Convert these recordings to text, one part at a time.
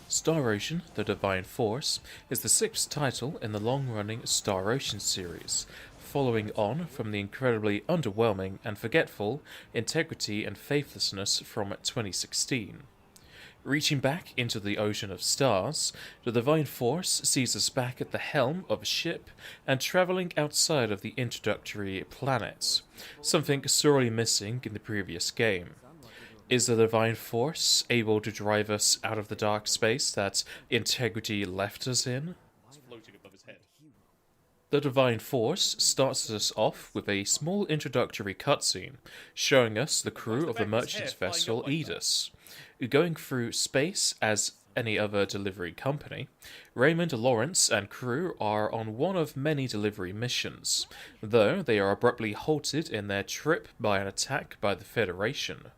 Star Ocean: The Divine Force is the sixth title in the long-running Star Ocean series, following on from the incredibly underwhelming and forgetful Integrity and Faithlessness from 2016. Reaching back into the ocean of stars, the Divine Force sees us back at the helm of a ship and travelling outside of the introductory planets, something sorely missing in the previous game. Is the Divine Force able to drive us out of the dark space that Integrity left us in? The Divine Force starts us off with a small introductory cutscene showing us the crew of the merchant vessel Aegis. Going through space as any other delivery company, Raymond, Lawrence, and crew are on one of many delivery missions, though they are abruptly halted in their trip by an attack by the Federation.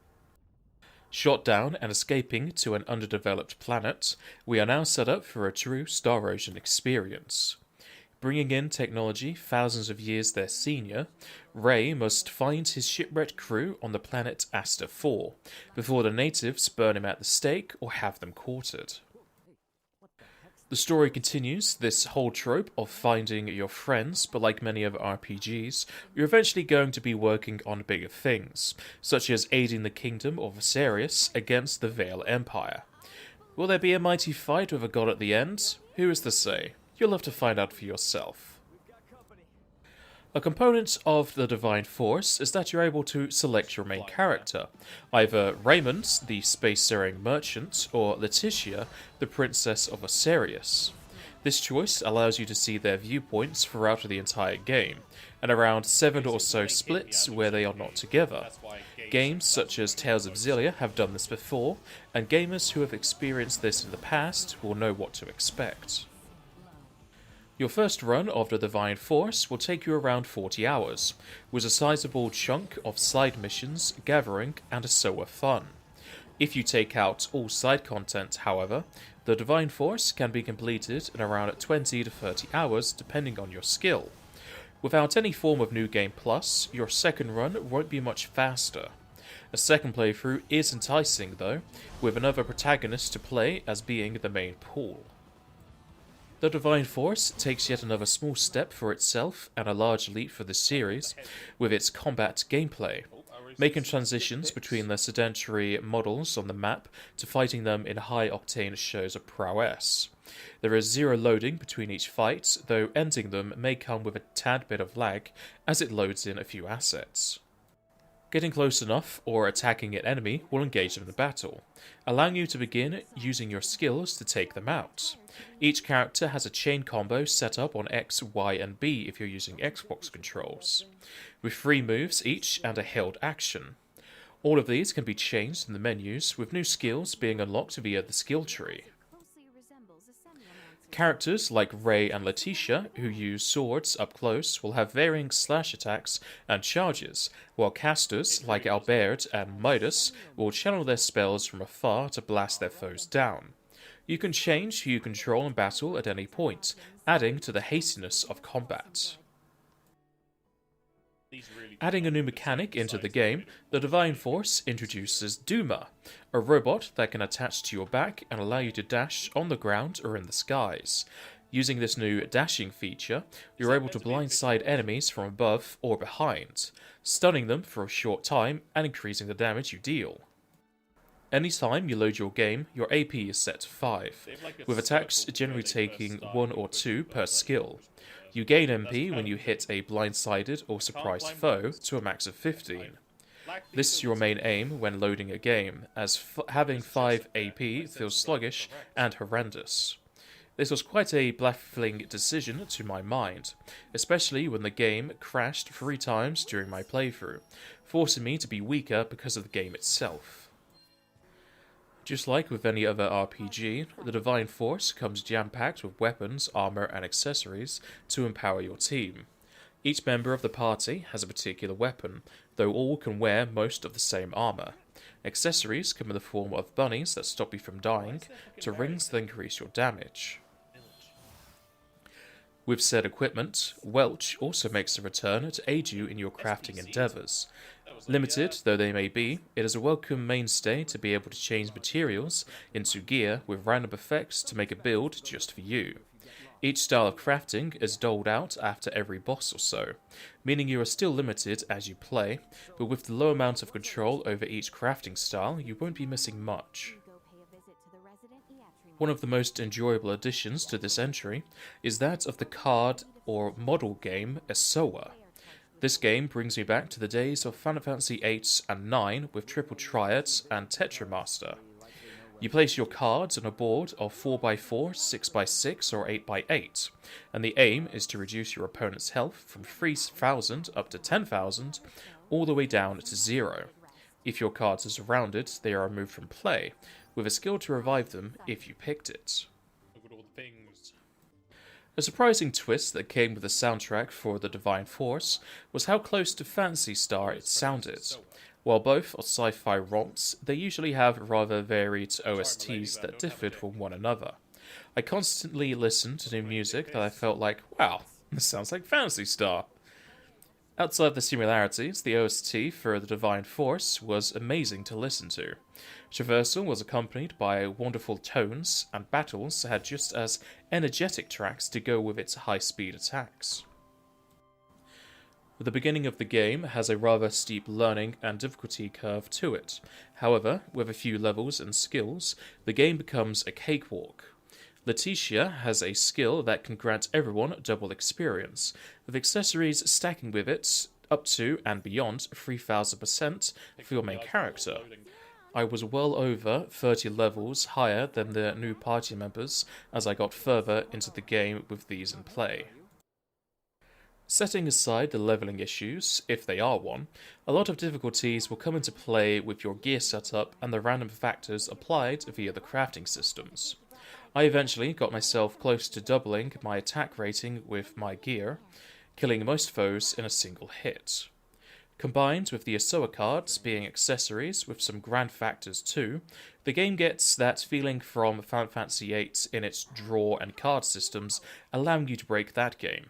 Shot down and escaping to an underdeveloped planet, we are now set up for a true Star Ocean experience. Bringing in technology thousands of years their senior, Ray must find his shipwrecked crew on the planet Asta 4 before the natives burn him at the stake or have them quartered. The story continues this whole trope of finding your friends, but like many other RPGs, you're eventually going to be working on bigger things, such as aiding the kingdom of Viserius against the Veil Empire. Will there be a mighty fight with a god at the end? Who is to say? You'll have to find out for yourself. A component of the Divine Force is that you're able to select your main character, either Raymond, the spacefaring merchant, or Letitia, the princess of Viserius. This choice allows you to see their viewpoints throughout the entire game, and around 7 or so splits where they are not together. Games such as Tales of Xillia have done this before, and gamers who have experienced this in the past will know what to expect. Your first run of the Divine Force will take you around 40 hours, with a sizable chunk of side missions, gathering, and SOA fun. If you take out all side content, however, the Divine Force can be completed in around 20 to 30 hours depending on your skill. Without any form of New Game Plus, your second run won't be much faster. A second playthrough is enticing though, with another protagonist to play as being the main pool. The Divine Force takes yet another small step for itself and a large leap for the series with its combat gameplay, making transitions between the sedentary models on the map to fighting them in high-octane shows of prowess. There is zero loading between each fight, though ending them may come with a tad bit of lag as it loads in a few assets. Getting close enough or attacking an enemy will engage them in battle, allowing you to begin using your skills to take them out. Each character has a chain combo set up on X, Y, and B if you're using Xbox controls, with 3 moves each and a held action. All of these can be changed in the menus, with new skills being unlocked via the skill tree. Characters like Ray and Letitia, who use swords up close, will have varying slash attacks and charges, while casters like Albert and Midas will channel their spells from afar to blast their foes down. You can change who you control in battle at any point, adding to the hastiness of combat. Adding a new mechanic into the game, the Divine Force introduces Duma, a robot that can attach to your back and allow you to dash on the ground or in the skies. Using this new dashing feature, you're able to blindside enemies from above or behind, stunning them for a short time and increasing the damage you deal. Anytime you load your game, your AP is set to 5, with attacks generally taking 1 or 2 per skill. You gain MP when you hit a blindsided or surprised foe to a max of 15. This is your main aim when loading a game, as having 5 AP feels sluggish and horrendous. This was quite a baffling decision to my mind, especially when the game crashed 3 times during my playthrough, forcing me to be weaker because of the game itself. Just like with any other RPG, the Divine Force comes jam-packed with weapons, armor, and accessories to empower your team. Each member of the party has a particular weapon, though all can wear most of the same armor. Accessories come in the form of bunnies that stop you from dying, to rings that increase your damage. With said equipment, Welch also makes a return to aid you in your crafting endeavours. Limited though they may be, it is a welcome mainstay to be able to change materials into gear with random effects to make a build just for you. Each style of crafting is doled out after every boss or so, meaning you are still limited as you play, but with the low amount of control over each crafting style, you won't be missing much. One of the most enjoyable additions to this entry is that of the card or model game Esoa. This game brings me back to the days of Final Fantasy VIII and IX with Triple Triads and Tetramaster. You place your cards on a board of 4x4, 6x6 or 8x8, and the aim is to reduce your opponent's health from 3,000 up to 10,000, all the way down to 0. If your cards are surrounded, they are removed from play, with a skill to revive them if you picked it. A surprising twist that came with the soundtrack for The Divine Force was how close to Phantasy Star it sounded. While both are sci-fi romps, they usually have rather varied OSTs that differed from one another. I constantly listened to new music that I felt like, wow, this sounds like Phantasy Star. Outside the similarities, the OST for The Divine Force was amazing to listen to. Traversal was accompanied by wonderful tones, and battles had just as energetic tracks to go with its high-speed attacks. The beginning of the game has a rather steep learning and difficulty curve to it. However, with a few levels and skills, the game becomes a cakewalk. Letitia has a skill that can grant everyone double experience, with accessories stacking with it up to and beyond 3000% for your main character. I was well over 30 levels higher than the new party members as I got further into the game with these in play. Setting aside the leveling issues, if they are one, a lot of difficulties will come into play with your gear setup and the random factors applied via the crafting systems. I eventually got myself close to doubling my attack rating with my gear, killing most foes in a single hit. Combined with the Esoa cards being accessories with some grand factors too, the game gets that feeling from Final Fantasy VIII in its draw and card systems, allowing you to break that game.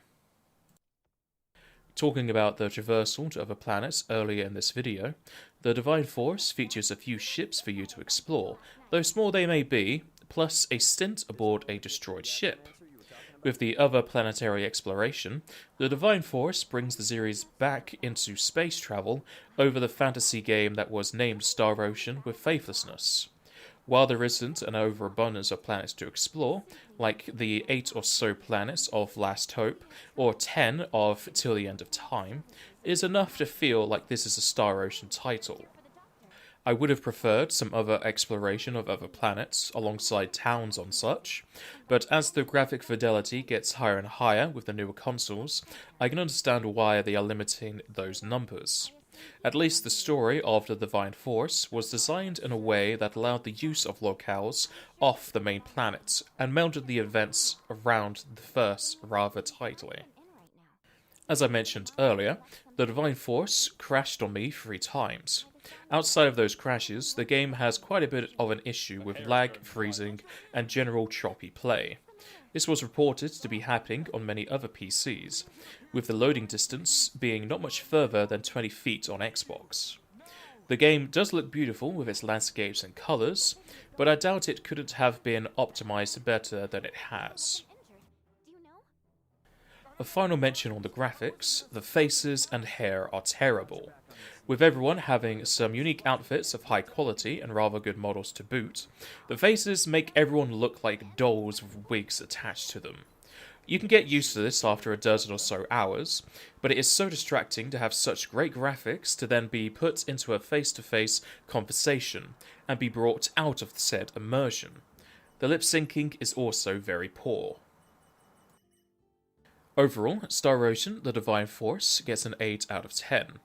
Talking about the traversal to other planets earlier in this video, the Divine Force features a few ships for you to explore, though small they may be, plus a stint aboard a destroyed ship. With the other planetary exploration, the Divine Force brings the series back into space travel over the fantasy game that was named Star Ocean with Faithlessness. While there isn't an overabundance of planets to explore, like the 8 or so planets of Last Hope, or 10 of Till the End of Time, it is enough to feel like this is a Star Ocean title. I would have preferred some other exploration of other planets alongside towns on such, but as the graphic fidelity gets higher and higher with the newer consoles, I can understand why they are limiting those numbers. At least the story of the Divine Force was designed in a way that allowed the use of locales off the main planet and melded the events around the first rather tightly. As I mentioned earlier, the Divine Force crashed on me 3 times. Outside of those crashes, the game has quite a bit of an issue with lag, freezing, and general choppy play. This was reported to be happening on many other PCs, with the loading distance being not much further than 20 feet on Xbox. The game does look beautiful with its landscapes and colours, but I doubt it couldn't have been optimised better than it has. A final mention on the graphics, the faces and hair are terrible. With everyone having some unique outfits of high quality and rather good models to boot, the faces make everyone look like dolls with wigs attached to them. You can get used to this after a dozen or so hours, but it is so distracting to have such great graphics to then be put into a face-to-face conversation and be brought out of said immersion. The lip syncing is also very poor. Overall, Star Ocean: The Divine Force gets an 8 out of 10.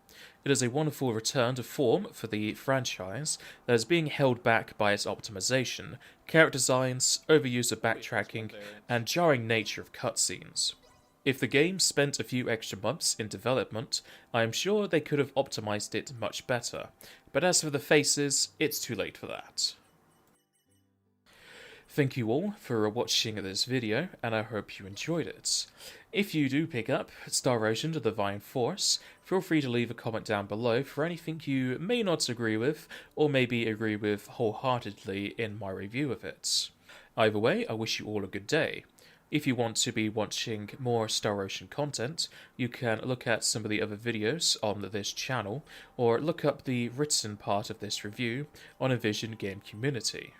It is a wonderful return to form for the franchise that is being held back by its optimization, character designs, overuse of backtracking, and jarring nature of cutscenes. If the game spent a few extra months in development, I am sure they could have optimized it much better, but as for the faces, it's too late for that. Thank you all for watching this video, and I hope you enjoyed it. If you do pick up Star Ocean: The Divine Force, feel free to leave a comment down below for anything you may not agree with, or maybe agree with wholeheartedly in my review of it. Either way, I wish you all a good day. If you want to be watching more Star Ocean content, you can look at some of the other videos on this channel, or look up the written part of this review on Envision Game Community.